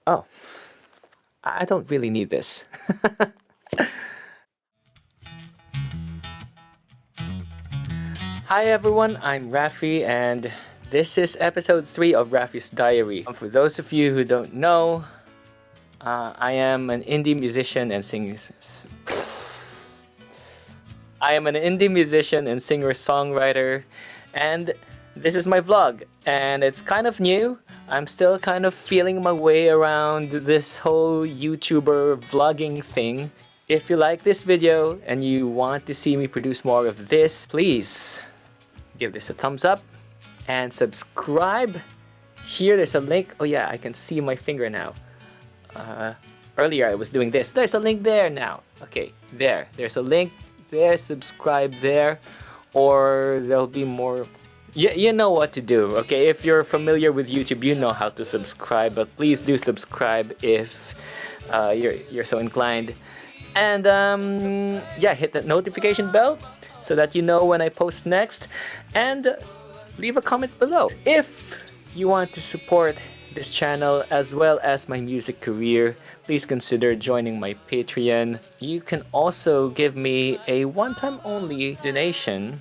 Oh, I don't really need this. Hi everyone, I'm Raffy, and this is episode 3 of Raffy's Diary. For those of you who don't know, I am an indie musician and singer-songwriter, and this is my vlog. And it's kind of new. I'm still kind of feeling my way around this whole YouTuber vlogging thing. If you like this video and you want to see me produce more of this, please give this a thumbs up and subscribe. Here there's a link. Oh yeah, I can see my finger now. Earlier I was doing this. There's a link there now. Okay, there's a link there. Subscribe there, or there'll be more. You know what to do. Okay, if you're familiar with YouTube, you know how to subscribe. But please do subscribe if you're so inclined. And yeah, hit that notification bell so that you know when I post next, and leave a comment below. If you want to support this channel as well as my music career, please consider joining my Patreon. You can also give me a one-time only donation.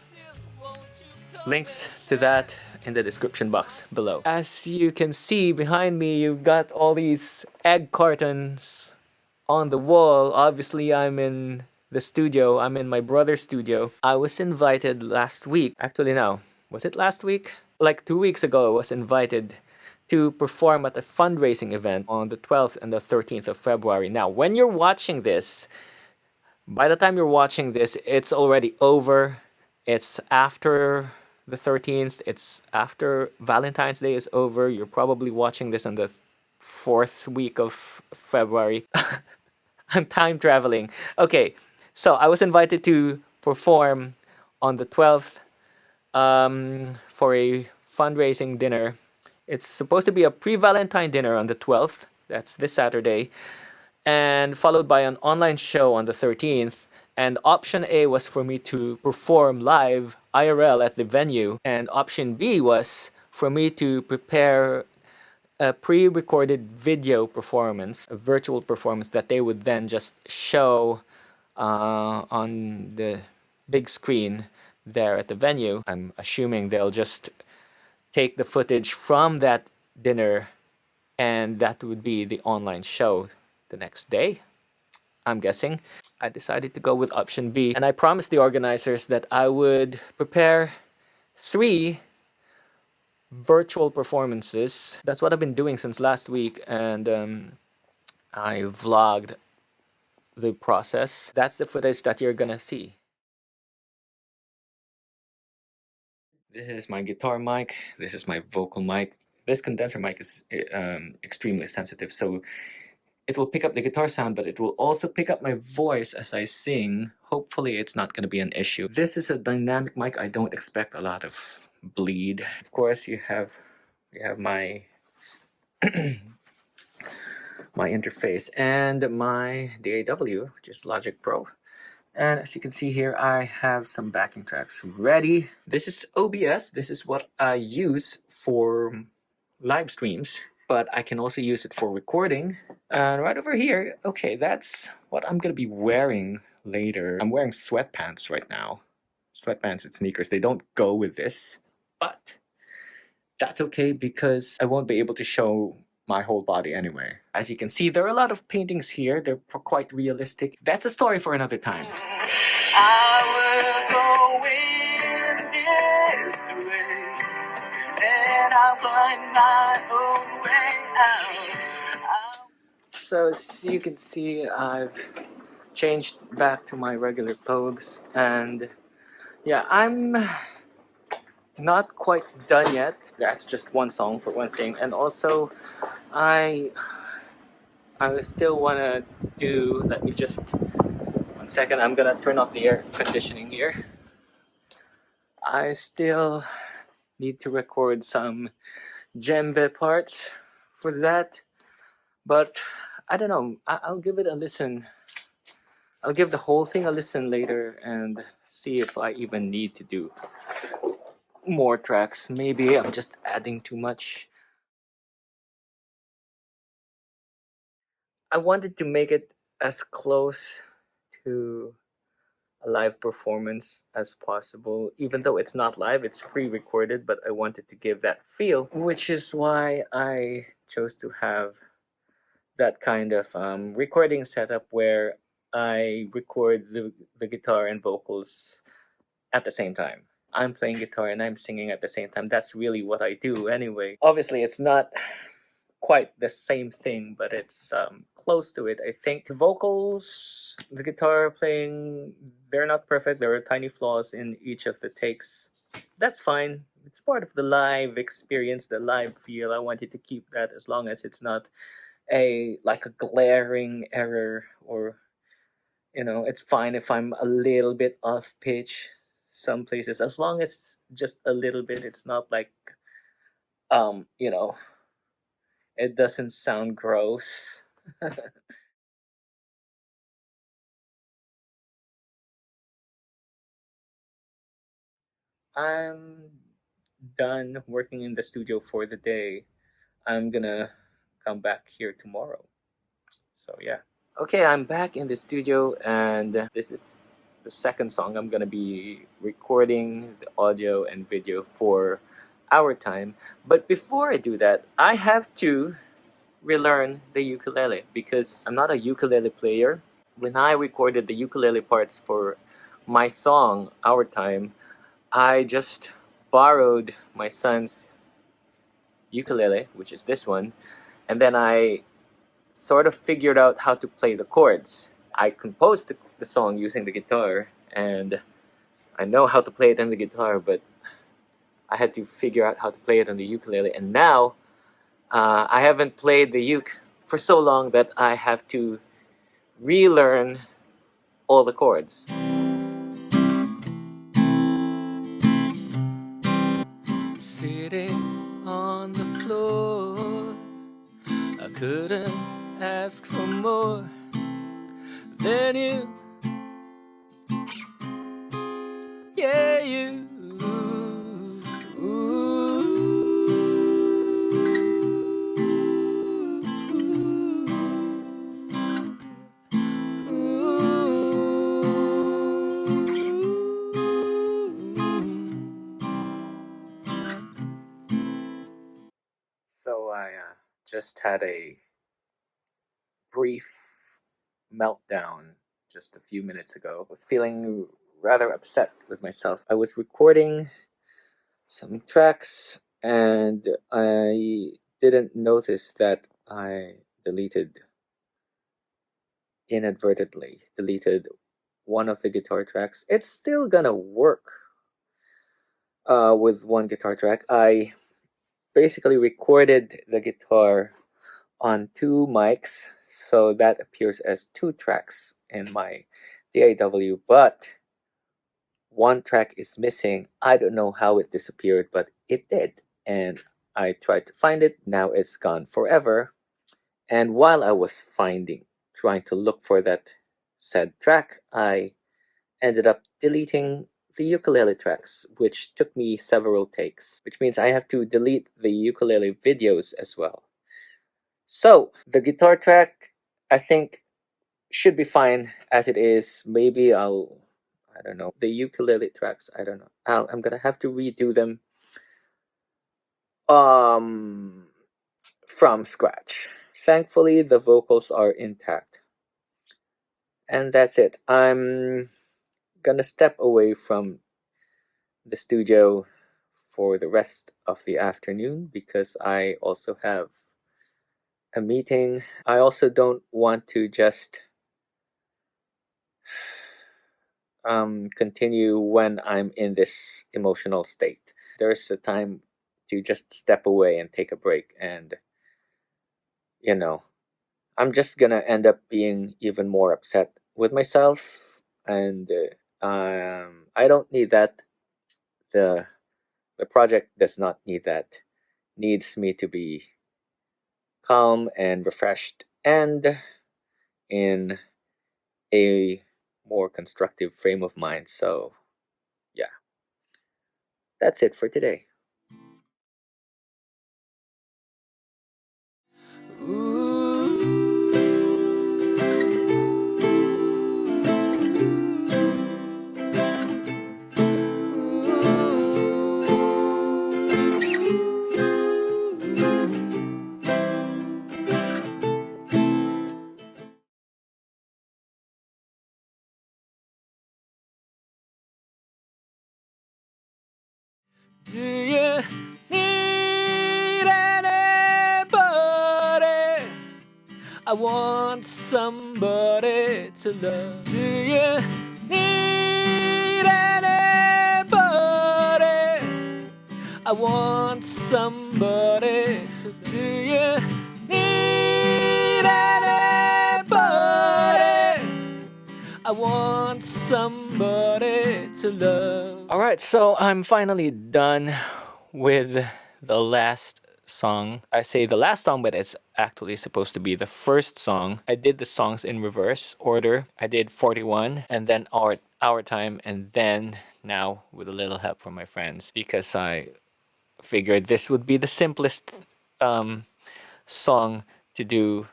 Links to that in the description box below. As you can see behind me, you've got all these egg cartons on the wall. Obviously, I'm in the studio. I'm in my brother's studio. I was invited last week. Actually, no. Was it last week? Like 2 weeks ago, I was invited to perform at a fundraising event on the 12th and the 13th of February. Now, when you're watching this, by the time you're watching this, it's already over. It's after the 13th. It's after Valentine's Day is over. You're probably watching this on the 4th week of February. I'm time traveling. Okay, so I was invited to perform on the 12th for a fundraising dinner. It's supposed to be a pre-Valentine dinner on the 12th. That's this Saturday. And followed by an online show on the 13th. And option A was for me to perform live IRL at the venue. And option B was for me to prepare a pre-recorded video performance, a virtual performance that they would then just show on the big screen there at the venue. I'm assuming they'll just take the footage from that dinner, and that would be the online show the next day, I'm guessing. I decided to go with option B, and I promised the organizers that I would prepare 3 virtual performances. That's what I've been doing since last week, and I vlogged the process. That's the footage that you're gonna see. This is my guitar mic. This is my vocal mic. This condenser mic is extremely sensitive, so it will pick up the guitar sound, but it will also pick up my voice as I sing. Hopefully it's not going to be an issue. This is a dynamic mic. I don't expect a lot of bleed. Of course, you have my my interface and my DAW, which is Logic Pro. And as you can see here, I have some backing tracks ready. This is OBS. This is what I use for live streams, but I can also use it for recording. And right over here, okay, that's what I'm gonna be wearing later. I'm wearing sweatpants right now. Sweatpants and sneakers, they don't go with this, but that's okay because I won't be able to show my whole body anyway. As you can see, there are a lot of paintings here. They're quite realistic. That's a story for another time. I will go in this way, and I'll find my own way out. So as you can see, I've changed back to my regular clothes, and yeah, I'm not quite done yet. That's just one song for one thing, and also I still wanna do. Let me just 1 second. I'm gonna turn off the air conditioning here. I still need to record some djembe parts for that, but I don't know. I'll give it a listen. I'll give the whole thing a listen later and see if I even need to do more tracks. Maybe I'm just adding too much. I wanted to make it as close to a live performance as possible. Even though it's not live, it's pre-recorded, but I wanted to give that feel, which is why I chose to have that kind of recording setup where I record the guitar and vocals at the same time. I'm playing guitar and I'm singing at the same time. That's really what I do anyway. Obviously, it's not quite the same thing, but it's close to it. I think the vocals, the guitar playing, they're not perfect. There are tiny flaws in each of the takes. That's fine. It's part of the live experience, the live feel. I wanted to keep that as long as it's not a glaring error, or it's fine if I'm a little bit off pitch some places, as long as just a little bit. It's not like um you know it doesn't sound gross. I'm done working in the studio for the day. I'm gonna come back here tomorrow. So yeah. Okay, I'm back in the studio, and this is the second song I'm gonna be recording the audio and video for our time. But before I do that, I have to relearn the ukulele because I'm not a ukulele player. When I recorded the ukulele parts for my song, Our Time, I just borrowed my son's ukulele, which is this one, and then I sort of figured out how to play the chords. I composed the song using the guitar, and I know how to play it on the guitar, but I had to figure out how to play it on the ukulele. And now I haven't played the uke for so long that I have to relearn all the chords. Sitting on the floor, I couldn't ask for more than you. Yeah, you. So I just had a brief meltdown just a few minutes ago. I was feeling rather upset with myself. I was recording some tracks and I didn't notice that I inadvertently deleted one of the guitar tracks. It's still gonna work with one guitar track. I basically recorded the guitar on two mics, so that appears as two tracks in my DAW, but one track is missing. I don't know how it disappeared, but it did. And I tried to find it. Now it's gone forever. And while I was trying to look for that said track, I ended up deleting the ukulele tracks, which took me several takes, which means I have to delete the ukulele videos as well. So, the guitar track, I think, should be fine as it is. Maybe I don't know, the ukulele tracks, I don't know. I'm gonna have to redo them um, from scratch. Thankfully, the vocals are intact. And that's it. I'm gonna step away from the studio for the rest of the afternoon because I also have a meeting. I also don't want to just continue when I'm in this emotional state. There's a time to just step away and take a break, and you know, I'm just gonna end up being even more upset with myself, and I don't need that. the The project does not need that. Needs me to be calm and refreshed and in a more constructive frame of mind. So, yeah, that's it for today. Ooh. Do you need anybody? I want somebody to love. Do you need anybody? I want somebody to. Do you need anybody? I want somebody to love. Alright, so I'm finally done with the last song. I say the last song, but it's actually supposed to be the first song. I did the songs in reverse order. I did 41 and then our time, and then now with a little help from my friends, because I figured this would be the simplest song to do.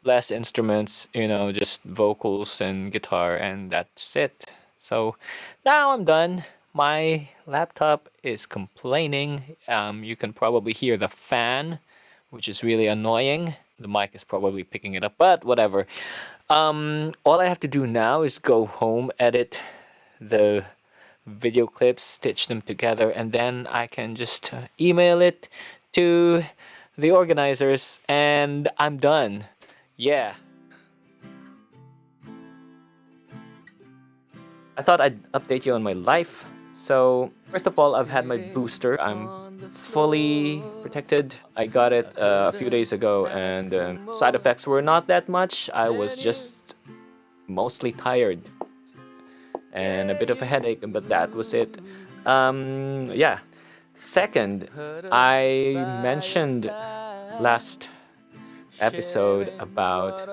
Less instruments, just vocals and guitar, and that's it. So now I'm done. My laptop is complaining. You can probably hear the fan, which is really annoying. The mic is probably picking it up, but whatever. All I have to do now is go home, edit the video clips, stitch them together, and then I can just email it to the organizers, and I'm done. Yeah. I thought I'd update you on my life. So, first of all, I've had my booster. I'm fully protected. I got it a few days ago, and side effects were not that much. I was just mostly tired and a bit of a headache, but that was it. Yeah. Second, I mentioned last episode about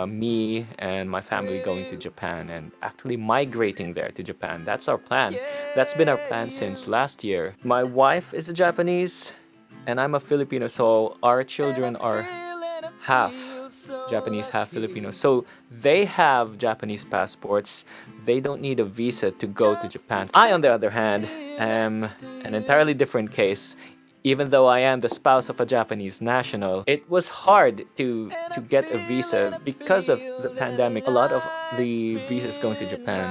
me and my family going to Japan and actually migrating there to Japan. That's our plan. That's been our plan since last year. My wife is a Japanese and I'm a Filipino, so our children are half Japanese, half Filipino. So they have Japanese passports. They don't need a visa to go to Japan. I, on the other hand, am an entirely different case. Even though I am the spouse of a Japanese national, it was hard to get a visa because of the pandemic. A lot of the visas going to Japan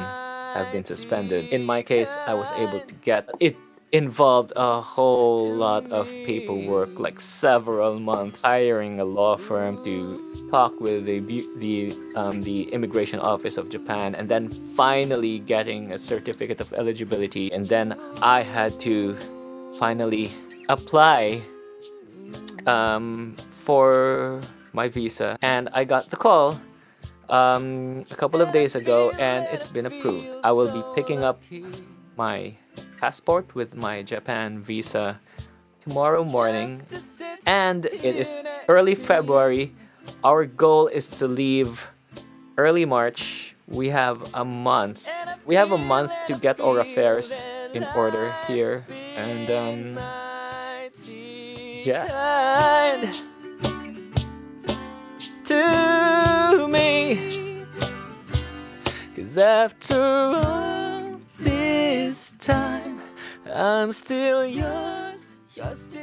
have been suspended. In my case, I was able to get it. Involved a whole lot of paperwork, like several months, hiring a law firm to talk with the immigration office of Japan, and then finally getting a certificate of eligibility. And then I had to finally apply for my visa, and I got the call a couple of days ago, and it's been approved. I will be picking up my passport with my Japan visa tomorrow morning, and it is early February. Our goal is to leave early March. We have a month. We have a month to get our affairs in order here, and yeah. To me, 'cause after all this time, I'm still yours, you're still